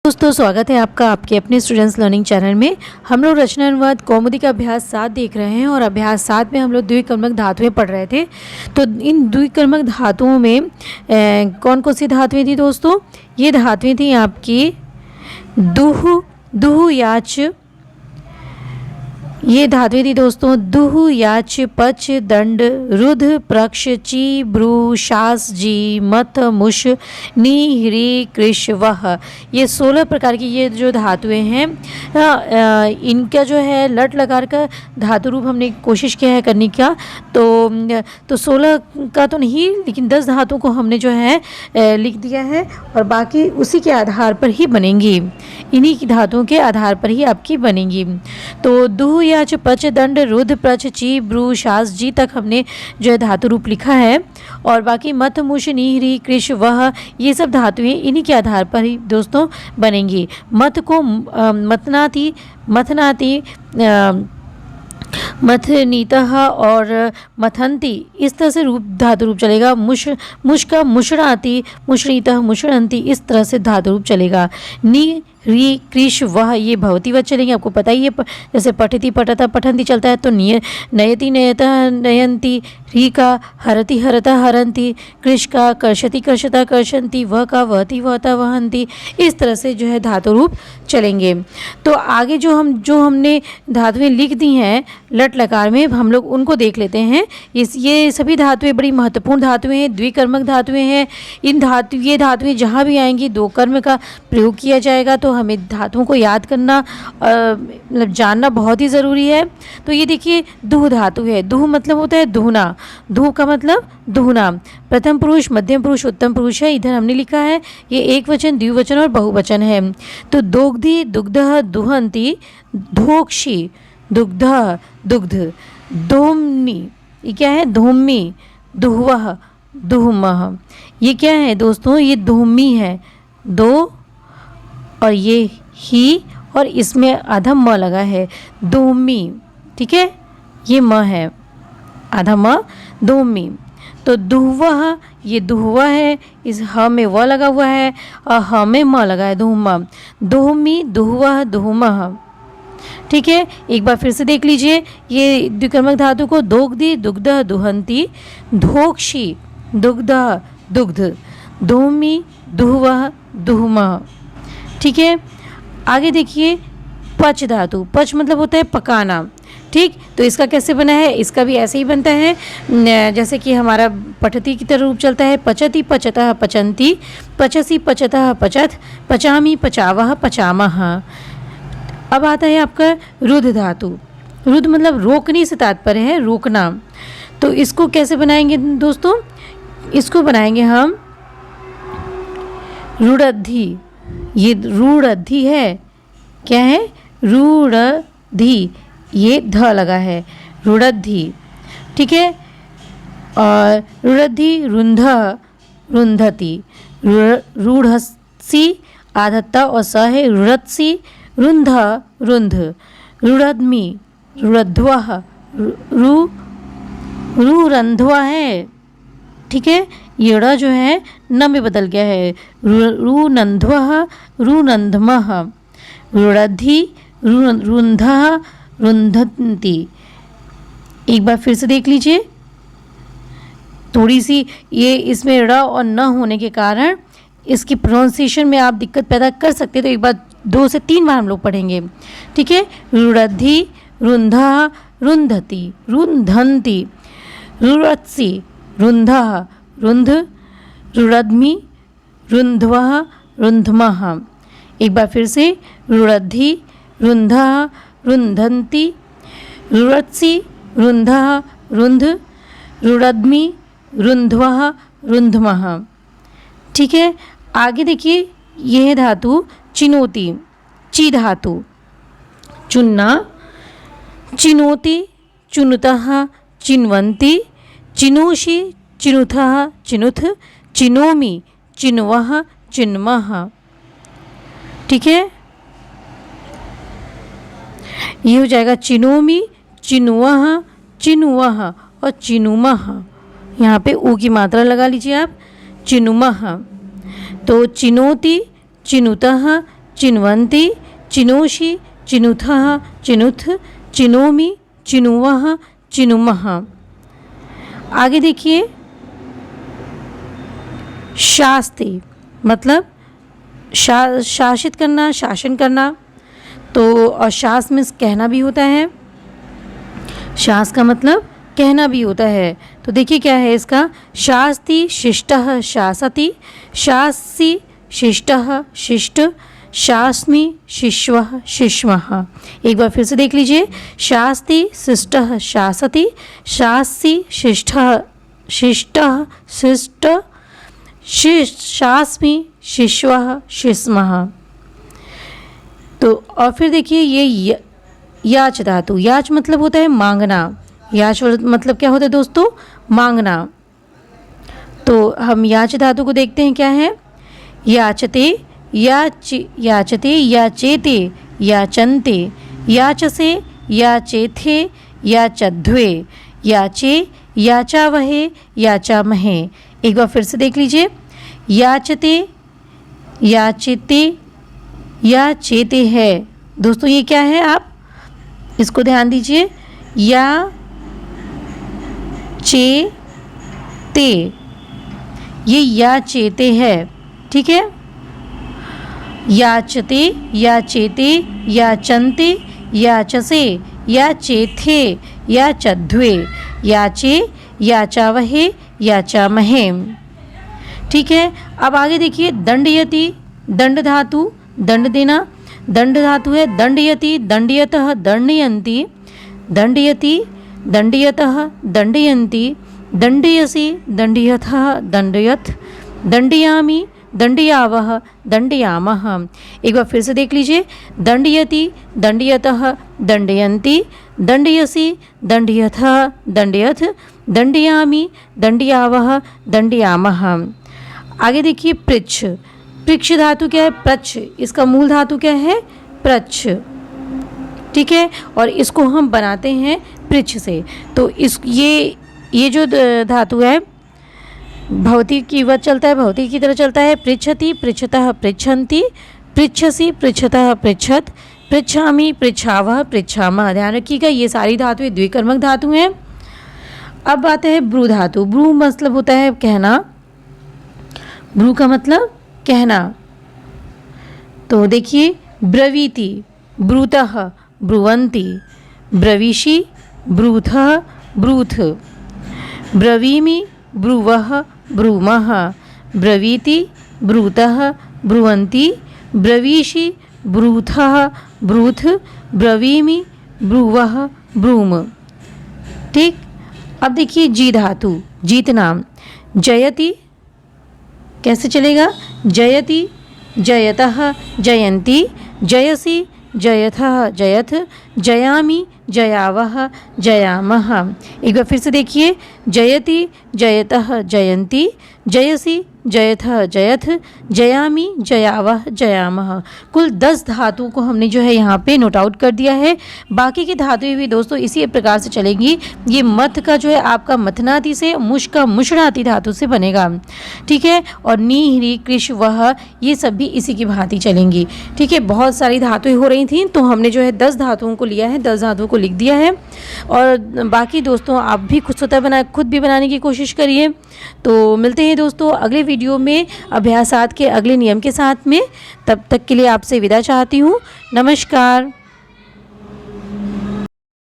दोस्तों स्वागत है आपका आपके अपने स्टूडेंट्स लर्निंग चैनल में। हम लोग रचना अनुवाद कौमुदी का अभ्यास 7 देख रहे हैं और अभ्यास 7 में हम लोग द्विकर्मक धातुएं पढ़ रहे थे। तो इन द्विकर्मक धातुओं में कौन कौन सी धातुएं थी दोस्तों? ये धातुएं थी आपकी दुह, दुह याच, ये धातुएं थी दोस्तों दुह याच, पच, दंड, रुध, प्रक्ष, ची, ब्रू, शास, जी, मथ, मुश, नी, ह्री, कृश, वह। ये 16 प्रकार की ये जो धातुएं हैं, इनका जो है लट लकार का धातु रूप हमने कोशिश किया है करने का। तो 16 का तो नहीं, लेकिन 10 धातुओं को हमने जो है लिख दिया है और बाकी उसी के आधार पर ही बनेंगी, इन्हीं की धातुओं के आधार पर ही आपकी बनेंगी। तो दुह याच, पच, दंड, रुध, प्रच, ची, ब्रू, शास, जी तक हमने जो है धातु रूप लिखा है और बाकी मथ, मुश, नी, ह्री, कृश, वह, ये सब धातुएं इन्हीं के आधार पर ही दोस्तों बनेंगी। मथ को मथनाति, मथनाति, मथनीतः और मथंती, इस तरह से धातु रूप चलेगा। मुश का मुशराती, मुशरीतः, मुशरंती, इस तरह से धातु रूप चलेगा। नी, ह्री, कृश, वह, ये भवती वच चलेंगे, आपको पता ही है। जैसे पठती, पठता, पठंती चलता है तो नयति, नयतः, नयंती, ह्री का हरति, हरता, हरंती, कृश का कर्षति, कर्षता, कर्षंती, वह का वहति, वहता, वहंती, इस तरह से जो है धातु रूप चलेंगे। तो आगे जो हमने धातुएं लिख दी हैं लट लकार में, हम लोग उनको देख लेते हैं। ये सभी धातुएं बड़ी महत्वपूर्ण धातुएं हैं, द्विकर्मक धातुएं हैं। ये धातुएं जहाँ भी आएंगी दो कर्म का प्रयोग किया जाएगा, तो हमें धातुओं को याद करना मतलब जानना बहुत ही ज़रूरी है। तो ये देखिए दुह धातु है, दुह मतलब होता है दुहना, दुह का मतलब दुहना। प्रथम पुरुष, मध्यम पुरुष, उत्तम पुरुष है। इधर हमने लिखा है ये एक वचन, द्विवचन और बहुवचन है। तो दोग्धी, दुग्धः, दुहंती, धोक्षी, दुग्ध, दुग्ध, धूम्नी, ये क्या है? धूम्मी, दुहवह, दुहमह, ये क्या है दोस्तों? ये धूमी है, दो और ये ही और इसमें आधा म लगा है, धूमी, ठीक है, ये म है, आधा म, धूमी। तो दुहवह, ये दुहवा है, इस ह में व लगा हुआ है और ह में म लगा है, दुहमा, दुहमी, दुहवह, दुहमह, ठीक है। एक बार फिर से देख लीजिए ये द्विकर्मक धातु को। दोग्धी, दुग्ध, दुहंती, धोक्षी, दुग्ध, दुग्ध, धूमी, दुहवह, दुहमह, ठीक है। आगे देखिए पच धातु, पच मतलब होता है पकाना, ठीक। तो इसका कैसे बना है? इसका भी ऐसे ही बनता है जैसे कि हमारा पठती की तरह रूप चलता है। पचति, पचतः, पचंती, पचसी, पचतः, पचत, पचामी, पचावह, पचामह। अब आता है आपका रुध धातु। रुध मतलब रोकने से तात्पर्य है, रोकना। तो इसको कैसे बनाएंगे दोस्तों? इसको बनाएंगे हम रुड़द्धि। ये रुड़द्धि है, क्या है? रुड़द्धि, ये ध लगा है, रुड़द्धि, ठीक है। और रुड़द्धि, रुंध, रुंधति, रूढ़सी, आधत्ता और स है, रुड़त्सी, रुंध, रुंध, रुड़द्मी, रुड़ध्वः, रुरंध्वा है, ठीक है। ये ड़ जो है न में बदल गया है, रुनंध्वः, रुनंध्मः, रुड़द्धि, रुंधः, रुंधन्ति। एक बार फिर से देख लीजिए, थोड़ी सी ये इसमें ड़ और न होने के कारण इसकी प्रोनाउंसिएशन में आप दिक्कत पैदा कर सकते हैं। तो एक बार 2 से 3 बार हम लोग पढ़ेंगे, ठीक है। रुड़द्धि, रुंधः, रुंधति, रुंधन्ति, रुरत्सी, रुंधः, रुंध, रुड़द्मी, रुंध्वः, रुंध्मः। एक बार फिर से रुड़द्धि, रुंधः, रुंधन्ति, रुरत्सी, रुंधः, रुंध, रुड़द्मी, रुंध्वः, रुंध्मः, ठीक है। आगे देखिए यह धातु चिनोती, ची धातु। चुनना, चिनोति, चुनुतः, चिन्वन्ति, चिनोषि, चिनुथः, चिनुथ, चिनोमि, चिन्वः, चिन्मः, ठीक है। ये हो जाएगा चिनोमि, चिन्वः, चिन्वः और चिनुमः। यहाँ पे ऊ की मात्रा लगा लीजिए आप, चिनुमः। तो चिनोति, चिनुतः, चिन्वन्ति, चिनोषि, चिनुथः, चिनुथ, चिनोमि, चिनुवः, चिनुमः। आगे देखिए, शास्ति मतलब शासित करना, शासन करना। तो और शास में कहना भी होता है, शास का मतलब कहना भी होता है। तो देखिए क्या है इसका, शास्ति शिष्टः शासति, शासि शिष्टः शिष्ट, शास्मि शिष्वः शिष्मः। एक बार फिर से देख लीजिए, शास्ति शिष्टः शासति, शासि शिष्टः शिष्टः शिष्ट, शास्मि शिष्वः शिष्मः। तो और फिर देखिए ये याच धातु, याच मतलब होता है मांगना, याच मतलब क्या होता है दोस्तों, मांगना। तो हम याच धातु को देखते हैं क्या है, याचते, याचते, याचेते, याचन्ते, याचसे, याचेथे, याचध्वे, याचे, याचावहे, याचामहे। एक बार फिर से देख लीजिए, याचते, याचते, याचेते है। दोस्तों ये क्या है, आप इसको ध्यान दीजिए, या चे ते, ये या चेते है, ठीक है। याचते, याचेते, याचन्ते, याचसे, याचेथे, याचध्वे, याचे, याचावहे, याचामहे। ठीक है। अब आगे देखिए, दंडयति, दंड धातु, दंड देना, दंड धातु है दंडयति, दंडयतः, दंडयन्ति, दंडयति, दंडयतः, दंडयन्ति, दंडयसि, दंडयथः, दंडयथ, दंडयामि, दंडयावः, दंडयामः। एक बार फिर से देख लीजिए, दंडयति, दंडयतः, दंडयन्ति, दंडयसि, दंडयथः, दंडयथ, दंडयामि, दंडयावः, दंडयामः। आगे देखिए, पृच्छ, पृच्छ धातु क्या है, प्रच्छ, इसका मूल धातु क्या है, प्रच्छ, ठीक है। और इसको हम बनाते हैं पृच्छ से। तो इस ये जो धातु है भवती की वत चलता है, भवती की तरह चलता है। पृच्छति, पृच्छतः, पृच्छन्ति, पृच्छसि, पृच्छतः, पृच्छत, पृच्छामि, पृच्छावः, पृच्छामः। ध्यान रखिएगा, ये सारी धातुएं द्विकर्मक धातु हैं। अब आते हैं ब्रू धातु। ब्रू मतलब होता है कहना, ब्रू का मतलब कहना। तो देखिए, ब्रवीति, ब्रूतः, ब्रुवन्ति, ब्रवीषि, ब्रूथः, ब्रूथ, ब्रवीमि, ब्रुवः, ब्रूमः, ब्रवीति, ब्रूतः, ब्रुवन्ति, ब्रवीषि, ब्रूथः, ब्रूथ, ब्रवीमि, ब्रुवः, ब्रूम। ठीक। अब देखिए, जी धातु, जीत नाम, जयति, कैसे चलेगा, जयति, जयतः, जयन्ति, जयसि, जयथः, जयथ, जयामि, जयावः, जयामः। एक बार फिर से देखिए, जयति, जयतः, जयन्ति, जयसि, जयथः, जयथ, जयामि, जयावः, जयामः। कुल 10 धातुओं को हमने जो है यहाँ पे नोट आउट कर दिया है। बाकी की धातुएं भी दोस्तों इसी प्रकार से चलेंगी। ये मथ का जो है आपका मथनाति से, मुश का मुषणाति धातु से बनेगा, ठीक है। और नी, ह्री, कृष, वह, ये सब भी इसी की भांति चलेंगी, ठीक है। बहुत सारी धातुएं हो रही थी, तो हमने जो है 10 धातुओं को लिया है, 10 धातुओं को लिख दिया है। और बाकी दोस्तों आप भी खुद भी बनाने की कोशिश करिए। तो मिलते हैं दोस्तों अगले वीडियो में अभ्यासात के अगले नियम के साथ में। तब तक के लिए आपसे विदा चाहती हूँ। नमस्कार।